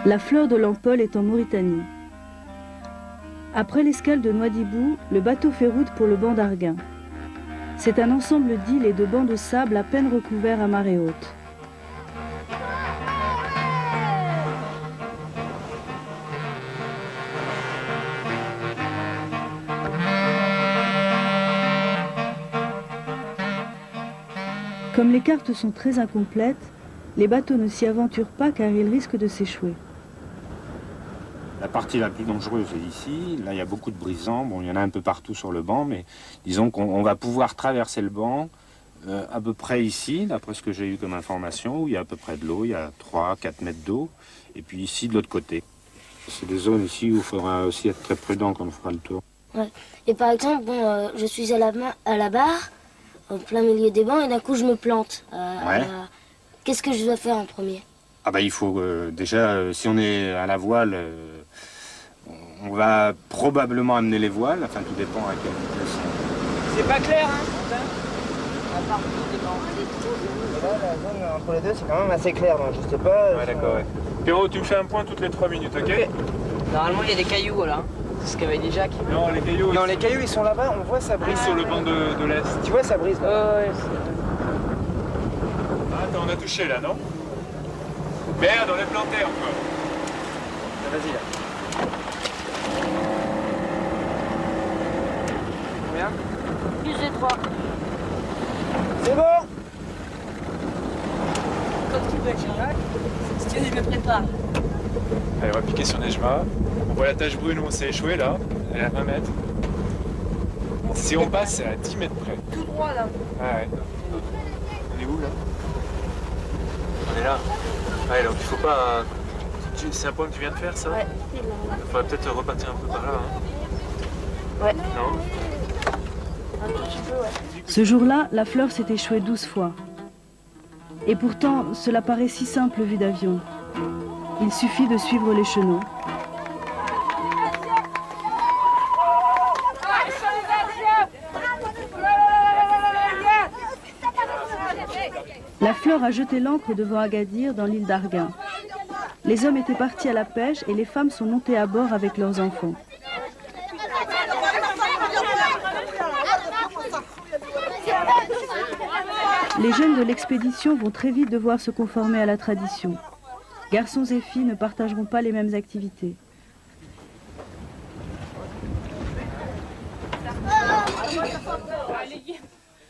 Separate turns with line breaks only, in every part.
La fleur de l'Ampol est en Mauritanie. Après l'escale de Nouadhibou, le bateau fait route pour le banc d'Arguin. C'est un ensemble d'îles et de bancs de sable à peine recouverts à marée haute. Comme les cartes sont très incomplètes, les bateaux ne s'y aventurent pas car ils risquent de s'échouer.
La partie la plus dangereuse est ici. Là, il y a beaucoup de brisants. Bon, il y en a un peu partout sur le banc, mais disons qu'on va pouvoir traverser le banc à peu près ici, d'après ce que j'ai eu comme information, où il y a à peu près de l'eau. Il y a 3-4 mètres d'eau. Et puis ici, de l'autre côté. C'est des zones ici où il faudra aussi être très prudent quand on fera le tour.
Ouais. Et par exemple, je suis à la barre, en plein milieu des bancs, et d'un coup, je me plante.
Ouais.
Qu'est-ce que je dois faire en premier?
Ah bah il faut déjà, si on est à la voile, on va probablement amener les voiles, enfin tout dépend à quelle vitesse.
C'est pas clair, hein, à part des bancs. Et là, la zone entre les deux, c'est quand même assez clair, donc je sais pas...
Ouais, d'accord, ouais. Pierrot, tu me fais un point toutes les 3 minutes, ok?
Normalement, il y a des cailloux, là. C'est ce qu'avait dit Jacques.
Non, les cailloux...
Non, les cailloux, ils sont là-bas, on voit ça brise.
Sur le banc de l'Est.
Tu vois, ça brise.
Ouais. Ah, attends, on a touché, là, non? Merde, on est planté encore.
Vas-y, là. Combien?
Plus de 3.
C'est bon?
Quand tu veux, Jacques, si tu me prépares.
Allez, on va piquer sur Nejma. On voit la tache brune où on s'est échoué, là. Elle est à 20 mètres. Si on passe, c'est à 10 mètres près.
Tout droit, là.
Ah ouais. On est où, là? On est là. Ouais, donc il faut pas... C'est un point que tu viens de faire, ça?
Ouais.
Il faudrait peut-être repartir un peu par là, hein?
Ouais.
Non?
Un tout petit peu, ouais.
Ce jour-là, la fleur s'est échouée 12 fois. Et pourtant, cela paraît si simple vu d'avion. Il suffit de suivre les chenaux. La fleur a jeté l'ancre devant Agadir, dans l'île d'Arguin. Les hommes étaient partis à la pêche et les femmes sont montées à bord avec leurs enfants. Les jeunes de l'expédition vont très vite devoir se conformer à la tradition. Garçons et filles ne partageront pas les mêmes activités.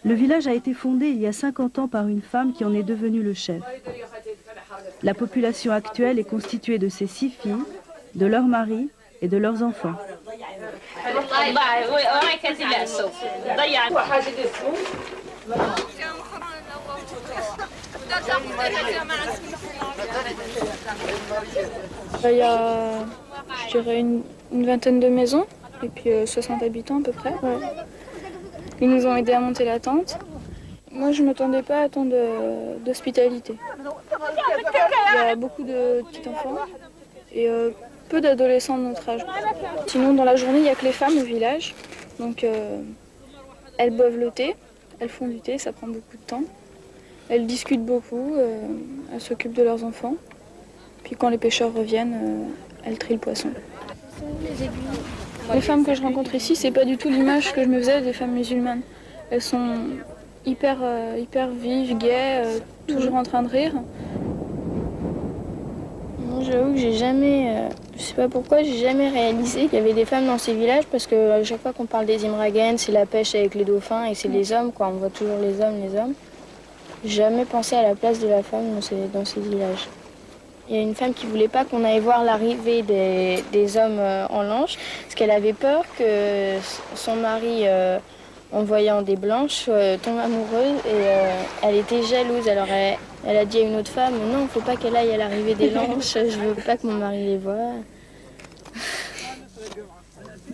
Le village a été fondé il y a 50 ans par une femme qui en est devenue le chef. La population actuelle est constituée de ses 6 filles, de leurs maris et de leurs enfants.
Il y a, je dirais, une vingtaine de maisons, et puis 60 habitants à peu près. Ouais. Ils nous ont aidés à monter la tente. Moi, je ne m'attendais pas à tant d'hospitalité. Il y a beaucoup de petits-enfants et peu d'adolescents de notre âge. Sinon, dans la journée, il n'y a que les femmes au village. Donc, elles boivent le thé, elles font du thé, ça prend beaucoup de temps. Elles discutent beaucoup, elles s'occupent de leurs enfants. Puis quand les pêcheurs reviennent, elles trient le poisson. Les femmes que je rencontre ici, c'est pas du tout l'image que je me faisais des femmes musulmanes. Elles sont hyper vives, gaies, toujours en train de rire.
Moi, j'avoue que j'ai jamais, je sais pas pourquoi, j'ai jamais réalisé qu'il y avait des femmes dans ces villages parce que à chaque fois qu'on parle des Imragen, c'est la pêche avec les dauphins et c'est les hommes, quoi. On voit toujours les hommes. J'ai jamais pensé à la place de la femme dans ces villages. Il y a une femme qui voulait pas qu'on aille voir l'arrivée des hommes en lanche parce qu'elle avait peur que son mari, en voyant des blanches, tombe amoureuse et elle était jalouse. Alors elle a dit à une autre femme, non, faut pas qu'elle aille à l'arrivée des lanches, je veux pas que mon mari les voie.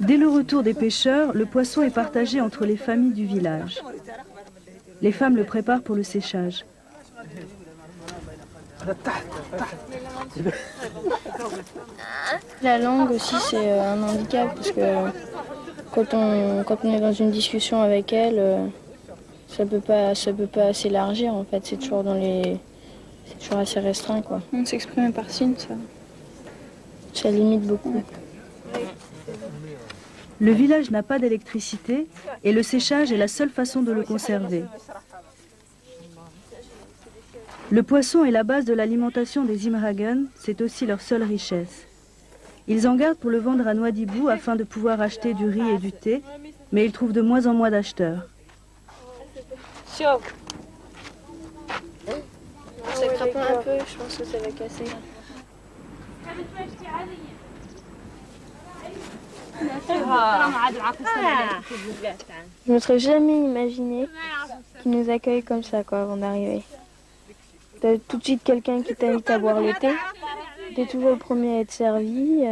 Dès le retour des pêcheurs, le poisson est partagé entre les familles du village. Les femmes le préparent pour le séchage.
La langue aussi, c'est un handicap parce que quand on est dans une discussion avec elle, ça peut pas s'élargir en fait. C'est toujours assez restreint, quoi.
On s'exprime par signe, ça.
Ça limite beaucoup.
Le village n'a pas d'électricité et le séchage est la seule façon de le conserver. Le poisson est la base de l'alimentation des Imragen, c'est aussi leur seule richesse. Ils en gardent pour le vendre à Nouadhibou afin de pouvoir acheter du riz et du thé, mais ils trouvent de moins en moins d'acheteurs.
Ça crapaud un peu, je pense que ça va casser. Je me serais jamais imaginé qu'ils nous accueillent comme ça quoi, avant d'arriver. T'as tout de suite quelqu'un qui t'invite à boire le thé. T'es toujours le premier à être servi.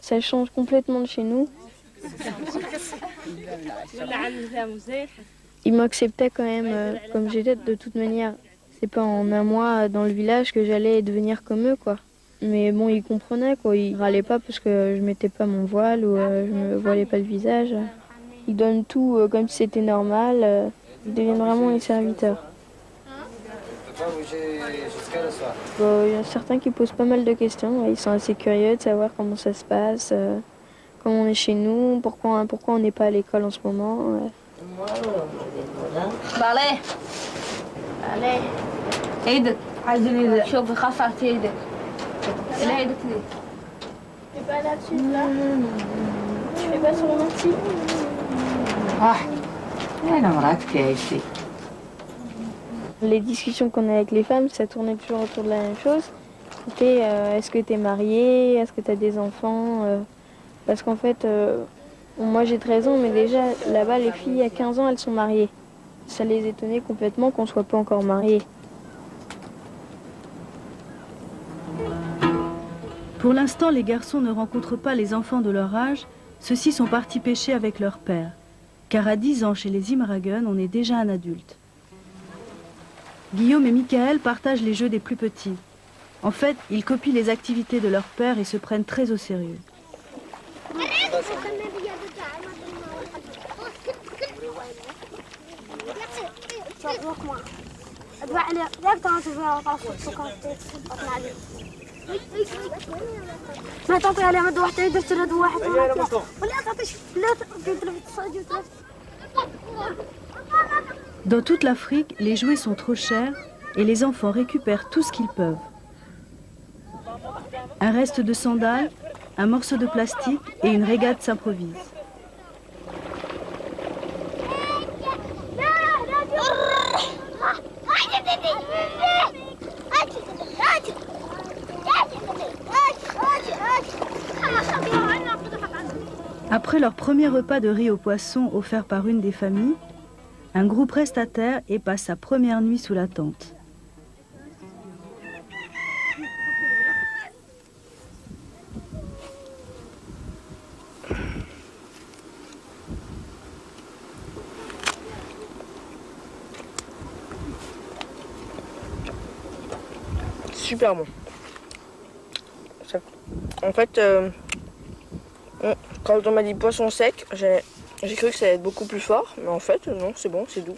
Ça change complètement de chez nous. Ils m'acceptaient quand même comme j'étais de toute manière. C'est pas en un mois dans le village que j'allais devenir comme eux quoi. Mais bon, ils comprenaient quoi. Ils râlaient pas parce que je mettais pas mon voile ou je me voilais pas le visage. Ils donnent tout comme si c'était normal. Ils deviennent vraiment les serviteurs. Bon, il y a certains qui posent pas mal de questions. Ils sont assez curieux de savoir comment ça se passe, comment on est chez nous, pourquoi on n'est pas à l'école en ce moment.
Allez. Allez. ايدك عايزين شوف خاف على ايدك لا ايدك دي
Tu fais pas là-dessus là. Tu fais pas sur le marty.
انا مراتك يا اختي.
Les discussions qu'on a avec les femmes, ça tournait toujours autour de la même chose. C'était est-ce que tu es mariée, est-ce que tu as des enfants parce qu'en fait, moi j'ai 13 ans, mais déjà là-bas, les filles à 15 ans, elles sont mariées. Ça les étonnait complètement qu'on ne soit pas encore mariés.
Pour l'instant, les garçons ne rencontrent pas les enfants de leur âge. Ceux-ci sont partis pêcher avec leur père. Car à 10 ans, chez les Imragen, on est déjà un adulte. Guillaume et Michael partagent les jeux des plus petits. En fait, ils copient les activités de leur père et se prennent très au sérieux. Dans toute l'Afrique, les jouets sont trop chers et les enfants récupèrent tout ce qu'ils peuvent. Un reste de sandales, un morceau de plastique et une régate s'improvisent. Après leur premier repas de riz au poisson offert par une des familles, un groupe reste à terre et passe sa première nuit sous la tente.
Super bon. En fait, quand on m'a dit poisson sec, j'ai cru que ça allait être beaucoup plus fort, mais en fait, non, c'est bon, c'est doux.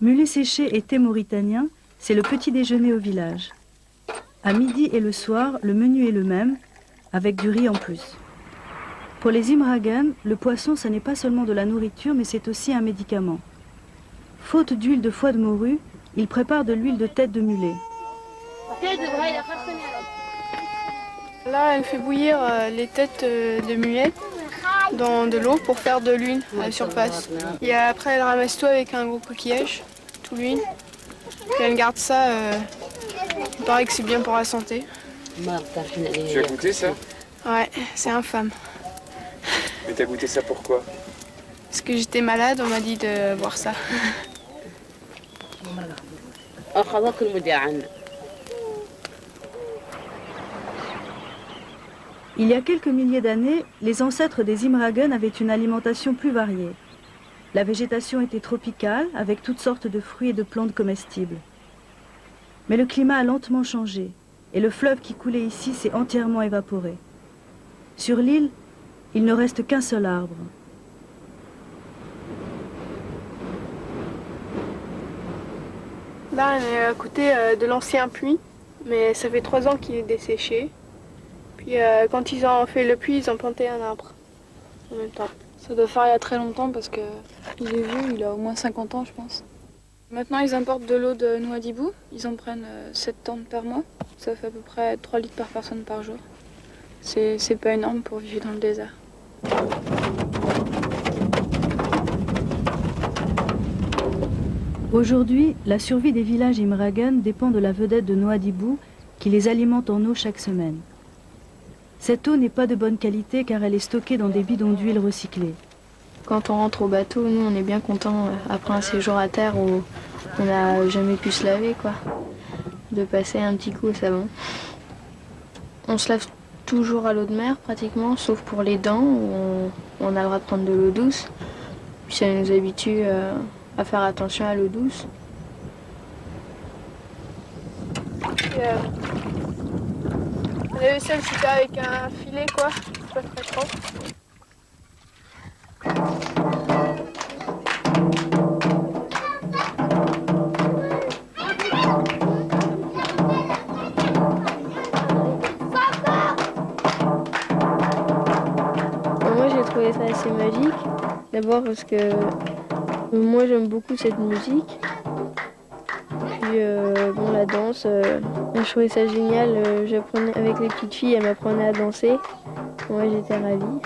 Mulet séché et thé mauritanien, c'est le petit déjeuner au village. À midi et le soir, le menu est le même, avec du riz en plus. Pour les Imragen, le poisson, ce n'est pas seulement de la nourriture, mais c'est aussi un médicament. Faute d'huile de foie de morue, ils préparent de l'huile de tête de mulet.
Là, elle fait bouillir les têtes de mulet dans de l'eau pour faire de l'huile à la surface. Et après, elle ramasse tout avec un gros coquillage, tout l'huile. Puis elle garde ça, il paraît que c'est bien pour la santé.
Tu as goûté ça?
Ouais, c'est infâme.
Mais t'as goûté ça pourquoi?
Parce que j'étais malade, on m'a dit de boire ça.
Il y a quelques milliers d'années, les ancêtres des Imragen avaient une alimentation plus variée. La végétation était tropicale, avec toutes sortes de fruits et de plantes comestibles. Mais le climat a lentement changé, et le fleuve qui coulait ici s'est entièrement évaporé. Sur l'île, il ne reste qu'un seul arbre.
Là, on est à côté de l'ancien puits, mais ça fait 3 ans qu'il est desséché. Puis quand ils ont fait le puits, ils ont planté un arbre en même temps. Ça doit faire il y a très longtemps parce que il est vieux, il a au moins 50 ans je pense. Maintenant ils importent de l'eau de Nouadhibou, ils en prennent 7 tonnes par mois. Ça fait à peu près 3 litres par personne par jour. C'est pas énorme pour vivre dans le désert.
Aujourd'hui, la survie des villages Imragen dépend de la vedette de Nouadhibou qui les alimente en eau chaque semaine. Cette eau n'est pas de bonne qualité car elle est stockée dans des bidons d'huile recyclés.
Quand on rentre au bateau, nous on est bien contents après un séjour à terre où on n'a jamais pu se laver quoi, de passer un petit coup au savon. On se lave toujours à l'eau de mer pratiquement, sauf pour les dents où on a le droit de prendre de l'eau douce. Puis ça nous habitue à faire attention à l'eau douce.
La vaisselle c'était avec un filet quoi, c'est pas très propre.
Moi j'ai trouvé ça assez magique, d'abord parce que moi j'aime beaucoup cette musique. Puis bon, la danse, je trouvais ça génial. J'apprenais avec les petites filles, elles m'apprenaient à danser. Moi j'étais ravie.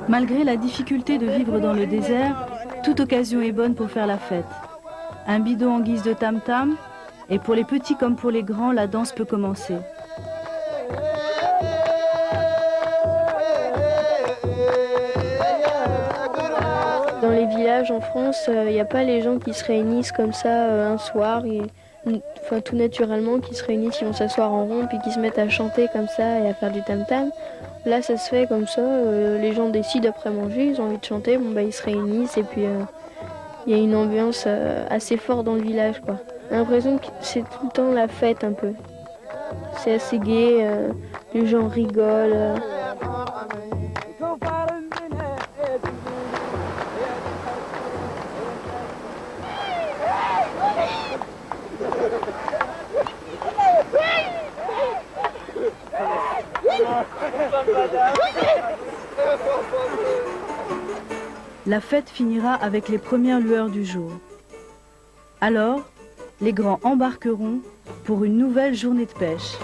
Malgré la difficulté de vivre dans le désert, toute occasion est bonne pour faire la fête. Un bidon en guise de tam-tam, et pour les petits comme pour les grands, la danse peut commencer.
Dans les villages en France, il n'y a pas les gens qui se réunissent comme ça un soir, enfin tout naturellement, qui se réunissent, qui vont s'asseoir en rond, puis qui se mettent à chanter comme ça et à faire du tam-tam. Là, ça se fait comme ça, les gens décident après manger, ils ont envie de chanter, bon, bah, ils se réunissent et puis il y a une ambiance assez forte dans le village, quoi. J'ai l'impression que c'est tout le temps la fête un peu. C'est assez gai, les gens rigolent.
La fête finira avec les premières lueurs du jour. Alors, les grands embarqueront pour une nouvelle journée de pêche.